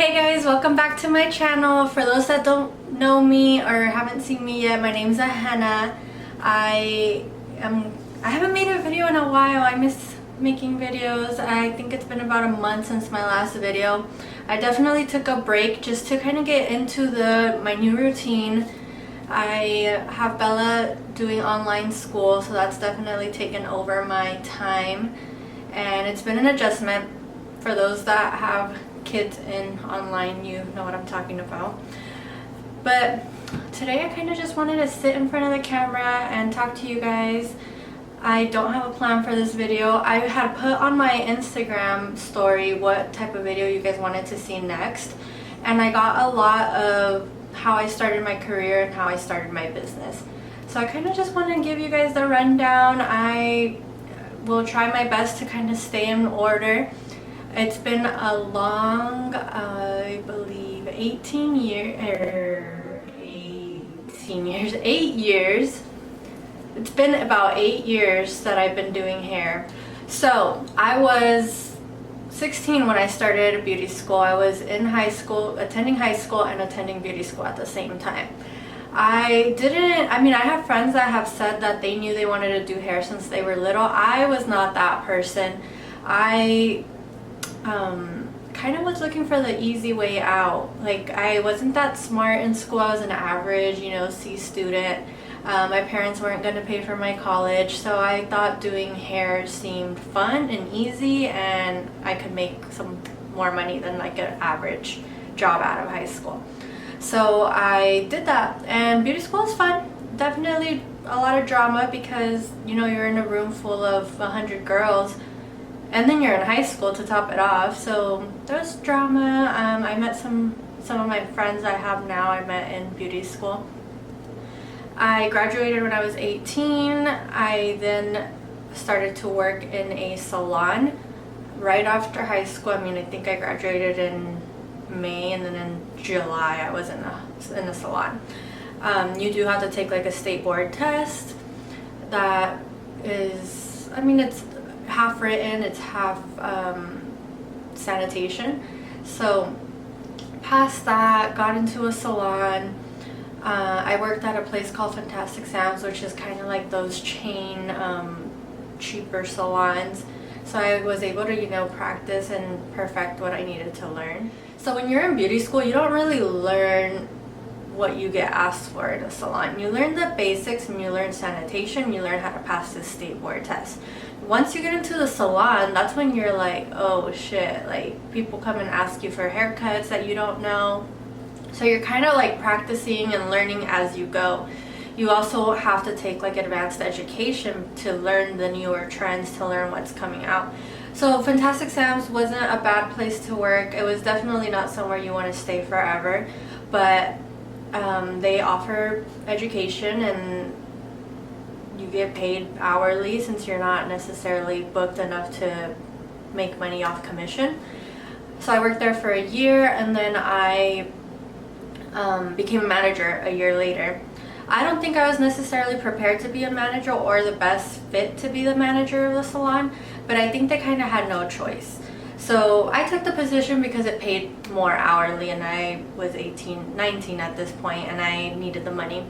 Hey guys, welcome back to my channel. For those that don't know me or haven't seen me yet, my name's Hannah. I haven't made a video in a while. I miss making videos. I think it's been about a month since my last video. I definitely took a break just to kind of get into my new routine. I have Bella doing online school, so that's definitely taken over my time, and it's been an adjustment. For those that have kids in online, you know what I'm talking about. But today I kind of just wanted to sit in front of the camera and talk to you guys. I don't have a plan for this video. I had put on my Instagram story what type of video you guys wanted to see next, and I got a lot of how I started my career and how I started my business. So I kind of just want to give you guys the rundown. I will try my best to kind of stay in order. It's been a long, I believe 8 years. It's been about 8 years that I've been doing hair. So I was 16 when I started beauty school. I was in high school, attending high school and attending beauty school at the same time. I have friends that have said that they knew they wanted to do hair since they were little. I was not that person. I kind of was looking for the easy way out. Like, I wasn't that smart in school. I was an average, C student. My parents weren't going to pay for my college, so I thought doing hair seemed fun and easy, and I could make some more money than like an average job out of high school. So I did that, and beauty school is fun. Definitely a lot of drama because you're in a room full of 100 girls, and then you're in high school to top it off. So there's drama. I met some of my friends I have now I met in beauty school. I graduated when I was 18. I then started to work in a salon right after high school. I think I graduated in May, and then in July I was in a salon. You do have to take like a state board test. That is, it's half written, it's half sanitation. So past that, got into a salon. I worked at a place called Fantastic Sam's, which is kind of like those chain cheaper salons. So I was able to practice and perfect what I needed to learn. So when you're in beauty school, you don't really learn what you get asked for in a salon. You learn the basics, and you learn sanitation, you learn how to pass the state board test. Once you get into the salon, that's when you're like, oh shit, like people come and ask you for haircuts that you don't know. So you're kind of like practicing and learning as you go. You also have to take like advanced education to learn the newer trends, to learn what's coming out. So Fantastic Sam's wasn't a bad place to work. It was definitely not somewhere you want to stay forever, but they offer education and you get paid hourly since you're not necessarily booked enough to make money off commission. So I worked there for a year, and then I became a manager a year later. I don't think I was necessarily prepared to be a manager or the best fit to be the manager of the salon, but I think they kind of had no choice. So I took the position because it paid more hourly, and I was 19 at this point, and I needed the money.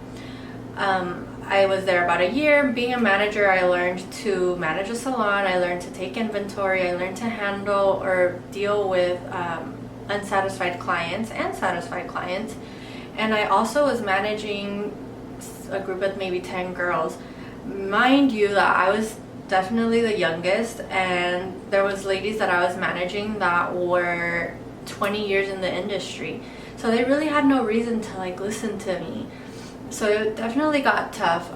I was there about a year. Being a manager, I learned to manage a salon, I learned to take inventory, I learned to handle or deal with unsatisfied clients and satisfied clients. And I also was managing a group of maybe 10 girls. Mind you that I was definitely the youngest, and there was ladies that I was managing that were 20 years in the industry. So they really had no reason to like listen to me. So it definitely got tough.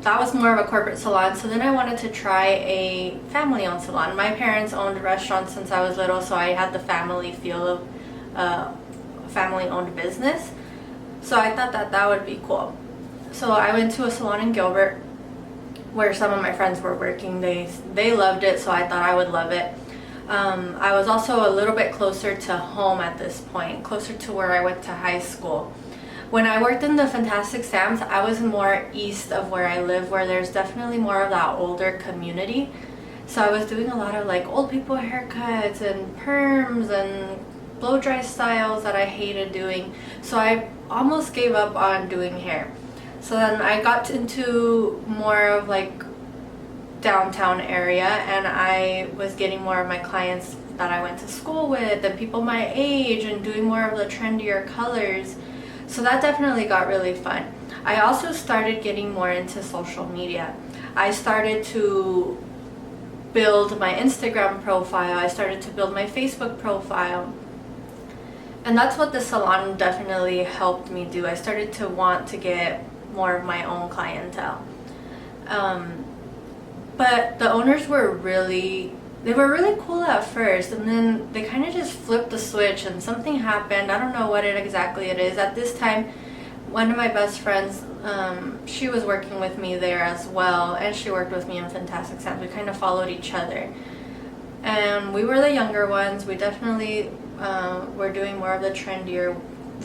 That was more of a corporate salon, so then I wanted to try a family-owned salon. My parents owned restaurants since I was little, so I had the family feel of a family-owned business. So I thought that would be cool. So I went to a salon in Gilbert where some of my friends were working. They loved it, so I thought I would love it. I was also a little bit closer to home at this point, closer to where I went to high school. When I worked in the Fantastic Sam's, I was more east of where I live, where there's definitely more of that older community. So I was doing a lot of like old people haircuts and perms and blow dry styles that I hated doing. So I almost gave up on doing hair. So then I got into more of like downtown area, and I was getting more of my clients that I went to school with and people my age, and doing more of the trendier colors. So that definitely got really fun. I also started getting more into social media. I started to build my Instagram profile. I started to build my Facebook profile. And that's what the salon definitely helped me do. I started to want to get more of my own clientele. But the owners were really cool at first, and then they kind of just flipped the switch and something happened. I don't know what exactly it is. At this time, one of my best friends, she was working with me there as well, and she worked with me in Fantastic Sounds. We kind of followed each other. And we were the younger ones. We definitely were doing more of the trendier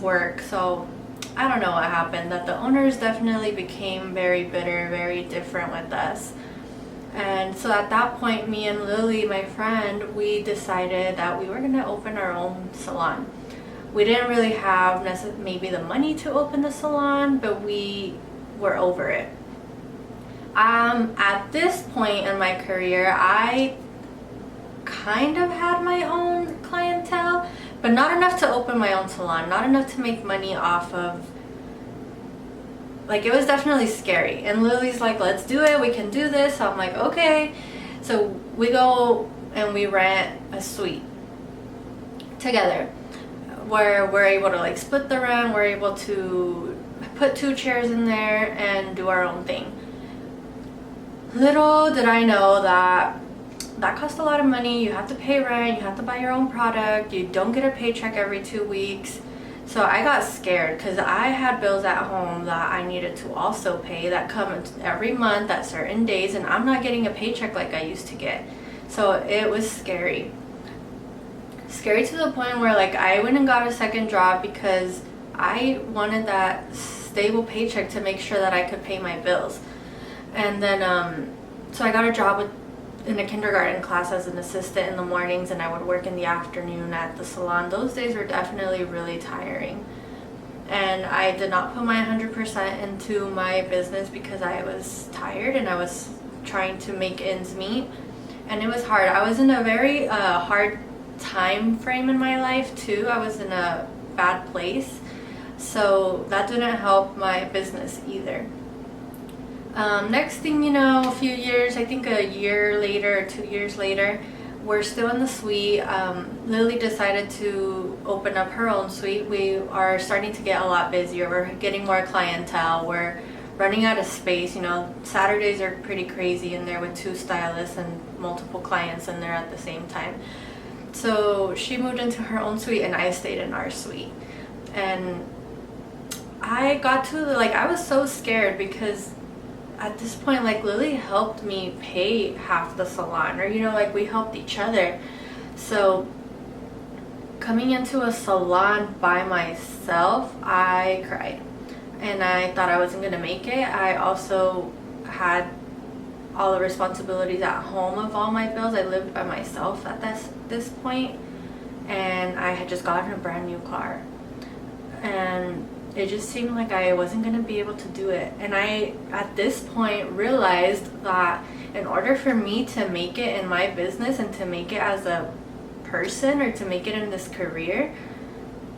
work. So I don't know what happened, that the owners definitely became very bitter, very different with us. And so at that point, me and Lily, my friend, we decided that we were going to open our own salon. We didn't really have maybe the money to open the salon, but we were over it. At this point in my career, I kind of had my own clientele, but not enough to open my own salon, not enough to make money off of. Like, it was definitely scary. And Lily's like, let's do it, we can do this. So I'm like, okay. So we go and we rent a suite together, where we're able to like split the rent. We're able to put 2 chairs in there and do our own thing. Little did I know that cost a lot of money. You have to pay rent, you have to buy your own product, you don't get a paycheck every 2 weeks. So I got scared because I had bills at home that I needed to also pay that come every month at certain days, and I'm not getting a paycheck like I used to get. So it was scary. Scary to the point where like I went and got a second job because I wanted that stable paycheck to make sure that I could pay my bills. And then so I got a job in a kindergarten class as an assistant in the mornings, and I would work in the afternoon at the salon. Those days were definitely really tiring, and I did not put my 100% into my business because I was tired and I was trying to make ends meet, and it was hard. I was in a very hard time frame in my life too. I was in a bad place, so that didn't help my business either. Next thing you know, a few years, I think a year later or 2 years later, we're still in the suite. Lily decided to open up her own suite. We are starting to get a lot busier. We're getting more clientele. We're running out of space. You know, Saturdays are pretty crazy in there with 2 stylists and multiple clients in there at the same time. So she moved into her own suite and I stayed in our suite. And I got to, like, I was so scared because at this point, like, Lily helped me pay half the salon, or, you know, like, we helped each other. So coming into a salon by myself, I cried and I thought I wasn't gonna make it. I also had all the responsibilities at home of all my bills. I lived by myself at this point, and I had just gotten a brand new car, and it just seemed like I wasn't going to be able to do it. And I, at this point, realized that in order for me to make it in my business and to make it as a person, or to make it in this career,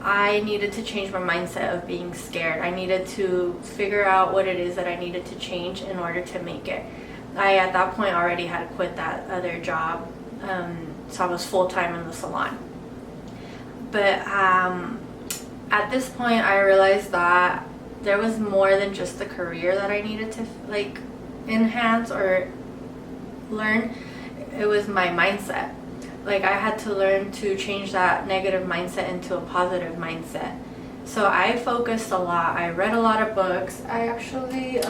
I needed to change my mindset of being scared. I needed to figure out what it is that I needed to change in order to make it. I, at that point, already had quit that other job, so I was full-time in the salon. But at this point, I realized that there was more than just the career that I needed to like enhance or learn. It was my mindset. Like, I had to learn to change that negative mindset into a positive mindset. So I focused a lot. I read a lot of books. I actually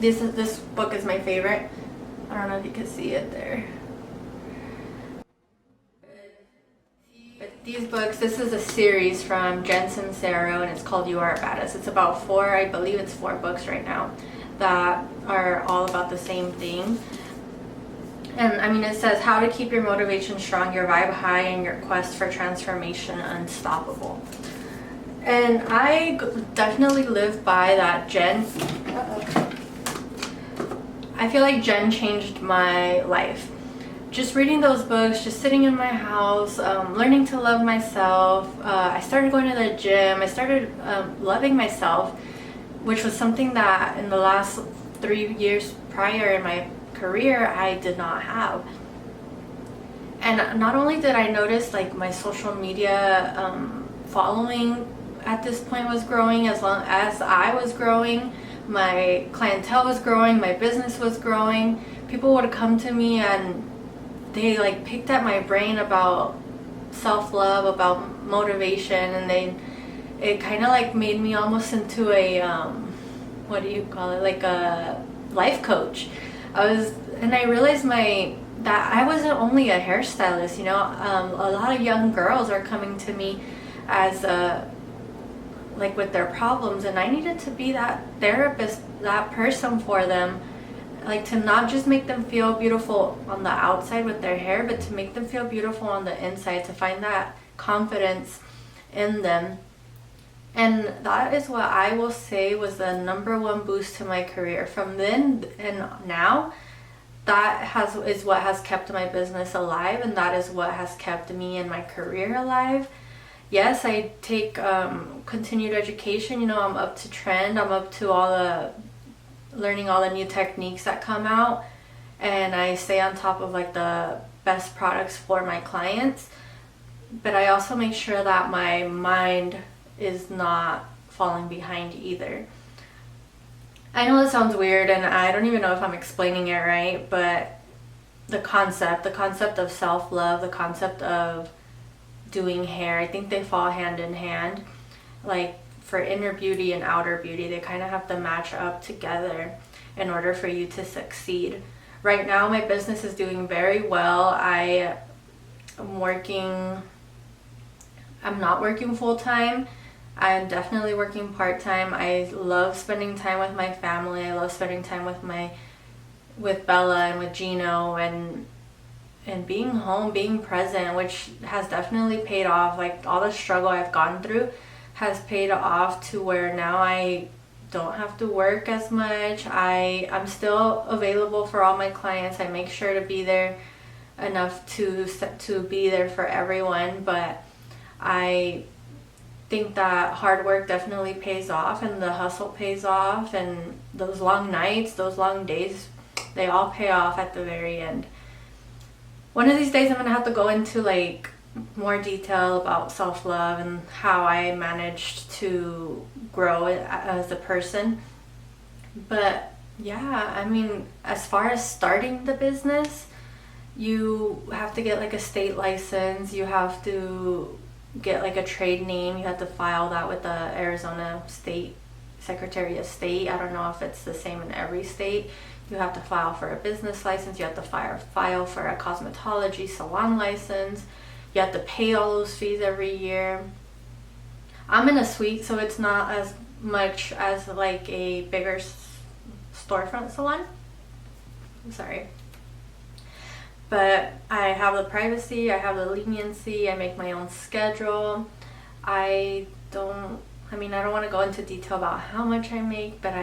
this book is my favorite. I don't know if you can see it there. These books, this is a series from Jen Sincero, and it's called You Are a Badass. It's about 4, I believe it's 4 books right now, that are all about the same thing. And I mean, it says how to keep your motivation strong, your vibe high, and your quest for transformation unstoppable. And I definitely live by that. I feel like Jen changed my life. Just reading those books, just sitting in my house, learning to love myself. I started going to the gym. I started loving myself, which was something that in the last 3 years prior in my career I did not have. And not only did I notice like my social media following at this point was growing, as long as I was growing, my clientele was growing, my business was growing. People would come to me and they like picked at my brain about self-love, about motivation, and it kind of like made me almost into a what do you call it, like a life coach. I realized that I wasn't only a hairstylist, you know. A lot of young girls are coming to me as like with their problems, and I needed to be that therapist, that person for them, like to not just make them feel beautiful on the outside with their hair, but to make them feel beautiful on the inside, to find that confidence in them. And that is what I will say was the #1 boost to my career. From then and now, is what has kept my business alive, and that is what has kept me and my career alive. Yes, I take continued education. You know, I'm up to trend. I'm up to learning all the new techniques that come out, and I stay on top of like the best products for my clients. But I also make sure that my mind is not falling behind either. I know it sounds weird, and I don't even know if I'm explaining it right, but the concept of self-love, the concept of doing hair, I think they fall hand in hand. Like for inner beauty and outer beauty, they kind of have to match up together in order for you to succeed. Right now, my business is doing very well. I'm not working full-time. I'm definitely working part-time. I love spending time with my family. I love spending time with Bella and with Gino, and being home, being present, which has definitely paid off. Like all the struggle I've gone through has paid off to where now I don't have to work as much. I'm still available for all my clients. I make sure to be there enough to be there for everyone, but I think that hard work definitely pays off, and the hustle pays off, and those long nights, those long days, they all pay off at the very end. One of these days I'm gonna have to go into like more detail about self-love and how I managed to grow as a person. But yeah, I mean, as far as starting the business, you have to get like a state license, you have to get like a trade name, you have to file that with the Arizona State Secretary of State. I don't know if it's the same in every state. You have to file for a business license, you have to file for a cosmetology salon license, you have to pay all those fees every year. I'm in a suite, so it's not as much as like a bigger storefront salon. I'm sorry. But I have the privacy, I have the leniency, I make my own schedule. I don't want to go into detail about how much I make, but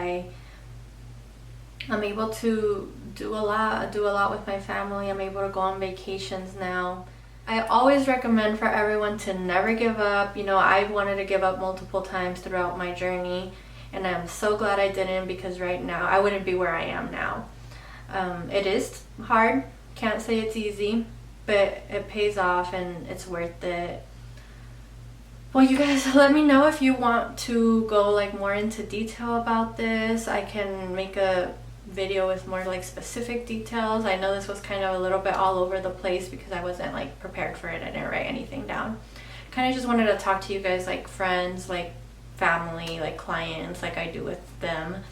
I'm able to do a lot with my family. I'm able to go on vacations now. I always recommend for everyone to never give up. You know, I wanted to give up multiple times throughout my journey, and I'm so glad I didn't, because right now I wouldn't be where I am now. It is hard. Can't say it's easy, but it pays off and it's worth it. Well, you guys, let me know if you want to go like more into detail about this. I can make a video with more like specific details. I know this was kind of a little bit all over the place because I wasn't like prepared for it. I didn't write anything down. Kind of just wanted to talk to you guys like friends, like family, like clients, like I do with them.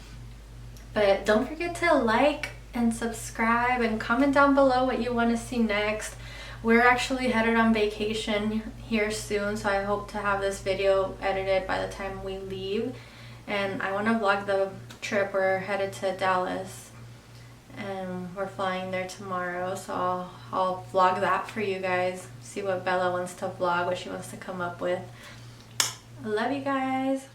But don't forget to like and subscribe and comment down below what you want to see next. We're actually headed on vacation here soon, so I hope to have this video edited by the time we leave. And I want to vlog the trip. We're headed to Dallas, and we're flying there tomorrow, so I'll vlog that for you guys, see what Bella wants to vlog, what she wants to come up with. I love you guys.